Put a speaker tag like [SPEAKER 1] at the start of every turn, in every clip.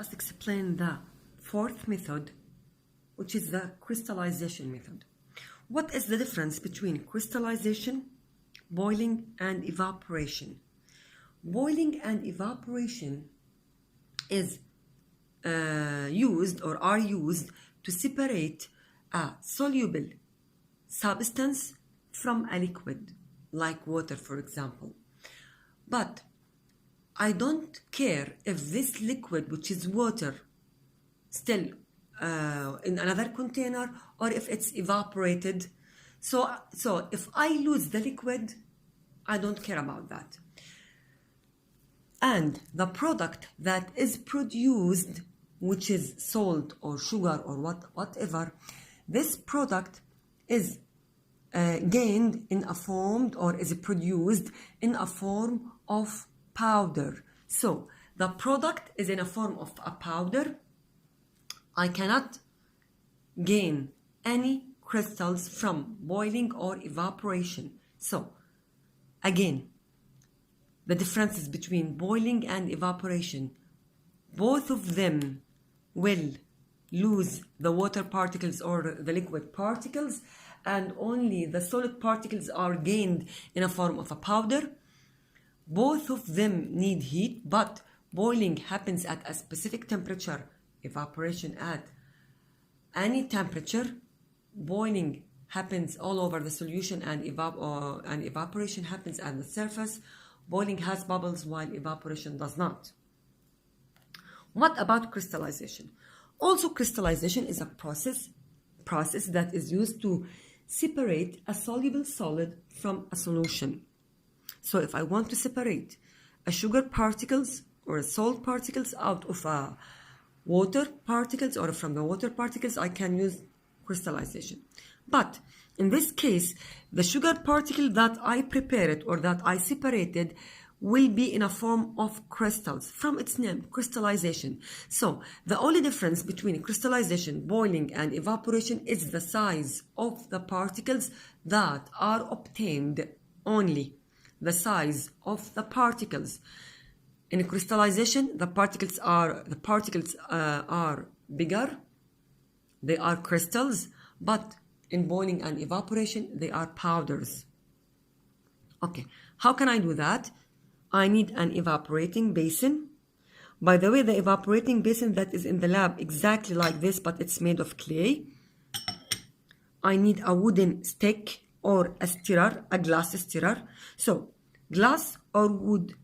[SPEAKER 1] us explain the fourth method, which is the crystallization method. What is the difference between crystallization, boiling, and evaporation? Boiling and evaporation is used to separate a soluble substance from a liquid, like water, for example. But I don't care if this liquid, which is water, still in another container, or if it's evaporated. So if I lose the liquid, I don't care about that. And the product that is produced, which is salt or sugar or whatever, this product is gained in a form, or is produced in a form of powder. So the product is in a form of a powder. I cannot gain any crystals from boiling or evaporation. So again, the differences between boiling and evaporation: both of them will lose the water particles or the liquid particles, and only the solid particles are gained in a form of a powder. Both of them need heat, but boiling happens at a specific temperature, evaporation at any temperature. Boiling happens all over the solution, and evaporation happens at the surface. Boiling has bubbles while evaporation does not. What about crystallization? Also, crystallization is a process that is used to separate a soluble solid from a solution. So if I want to separate a sugar particles or a salt particles out of a water particles, or from the water particles, I can use crystallization. But in this case, the sugar particle that I prepared or that I separated will be in a form of crystals, from its name, crystallization. So the only difference between crystallization, boiling, and evaporation is the size of the particles that are obtained. Only the size of the particles. In crystallization, the particles are bigger. They are crystals, but in boiling and evaporation, they are powders. Okay, how can I do that? I need an evaporating basin. By the way, the evaporating basin that is in the lab exactly like this, but it's made of clay. I need a wooden stick or a stirrer, a glass stirrer. So glass or wood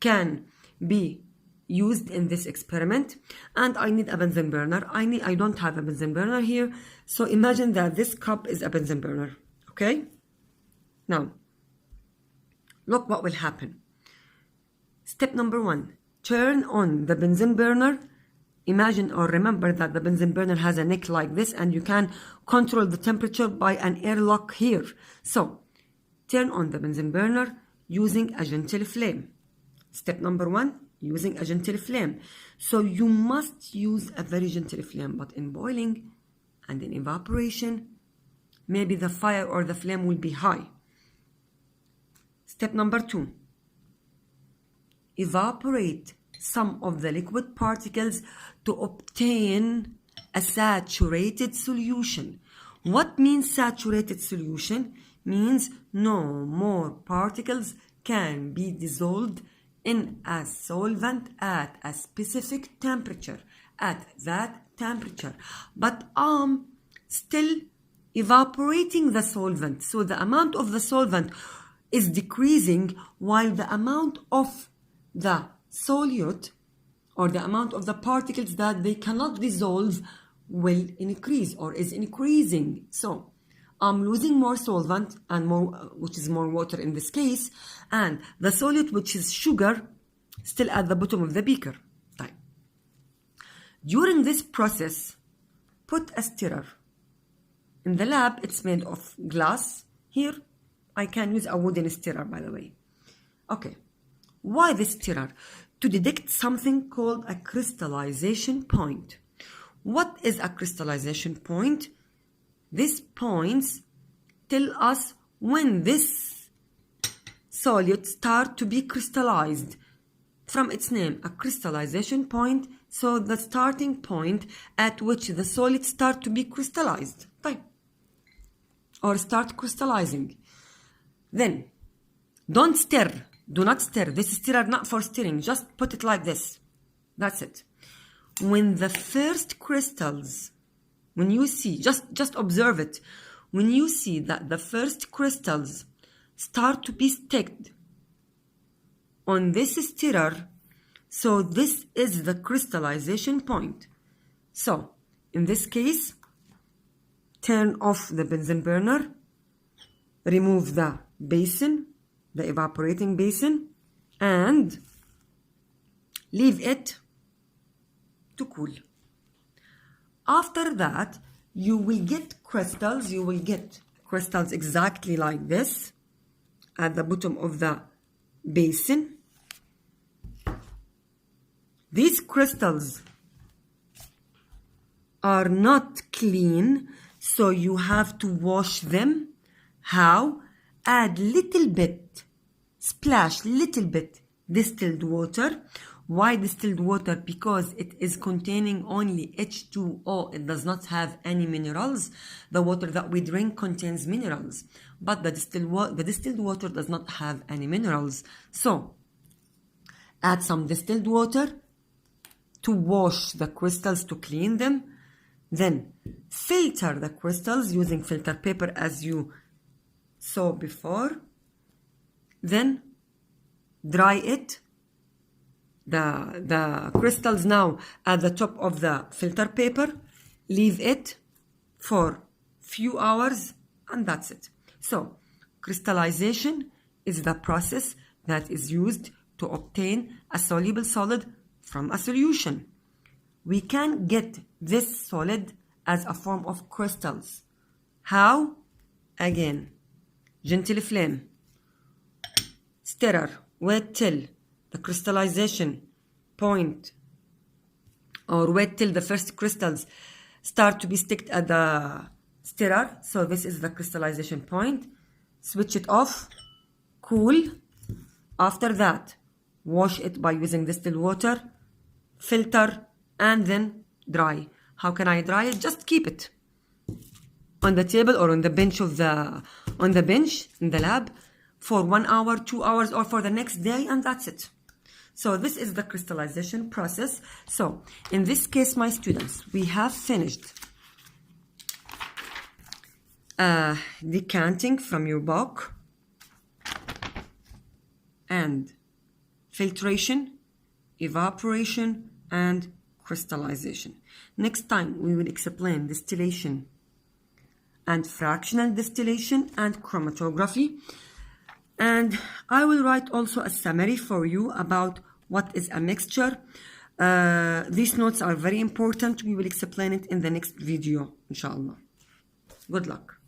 [SPEAKER 1] can be used in this experiment, and I need a Bunsen burner. I don't have a Bunsen burner here, so imagine that this cup is a Bunsen burner. Okay, now look what will happen. Step number 1, turn on the Bunsen burner. Imagine or remember that the Bunsen burner has a neck like this, and you can control the temperature by an airlock here. So turn on the Bunsen burner using a gentle flame. Step number 1, using a gentle flame. So you must use a very gentle flame, but in boiling and in evaporation, maybe the fire or the flame will be high. Step number 2, evaporate some of the liquid particles to obtain a saturated solution. What means saturated solution? Means no more particles can be dissolved in a solvent at a specific temperature, at that temperature. But I'm still evaporating the solvent. So the amount of the solvent is decreasing, while the amount of the solute, or the amount of the particles that they cannot dissolve, will increase or is increasing. So I'm losing more solvent, and more, which is more water in this case, and the solute, which is sugar, still at the bottom of the beaker. Right. During this process, put a stirrer. In the lab, it's made of glass. Here, I can use a wooden stirrer, by the way. Okay. Why this stirrer? To detect something called a crystallization point. What is a crystallization point? These points tell us when this solute starts to be crystallized. from its name, a crystallization point, so the starting point at which the solids start to be crystallized. طيب. Or start crystallizing. Then, don't stir. Do not stir. This is stirrer not for stirring. Just put it like this. That's it. When the first crystals, when you see, just observe it. When you see that the first crystals start to be sticked on this stirrer, so this is the crystallization point. So, in this case, turn off the Bunsen burner, remove the basin, the evaporating basin, and leave it to cool. After that, you will get crystals. You will get crystals exactly like this at the bottom of the basin. These crystals are not clean, so you have to wash them. How? Add little bit, splash little bit distilled water. Why distilled water? Because it is containing only H2O. It does not have any minerals. The water that we drink contains minerals, but the distilled water does not have any minerals. So, add some distilled water to wash the crystals, to clean them. Then, filter the crystals using filter paper as you saw before. Then, dry it. The crystals now at the top of the filter paper, leave it for few hours, and that's it. So, crystallization is the process that is used to obtain a soluble solid from a solution. We can get this solid as a form of crystals. How? Again, gentle flame, stirrer, wait till the crystallization point, or wait till the first crystals start to be sticked at the stirrer. So this is the crystallization point. Switch it off, cool. After that, wash it by using distilled water, filter, and then dry. How can I dry it? Just keep it on the table or on the bench in the lab for 1 hour, 2 hours, or for the next day, and that's it. So this is the crystallization process. So in this case, my students, we have finished decanting from your book and filtration, evaporation, and crystallization. Next time we will explain distillation and fractional distillation and chromatography. And I will write also a summary for you about what is a mixture. These notes are very important. We will explain it in the next video, inshallah. Good luck.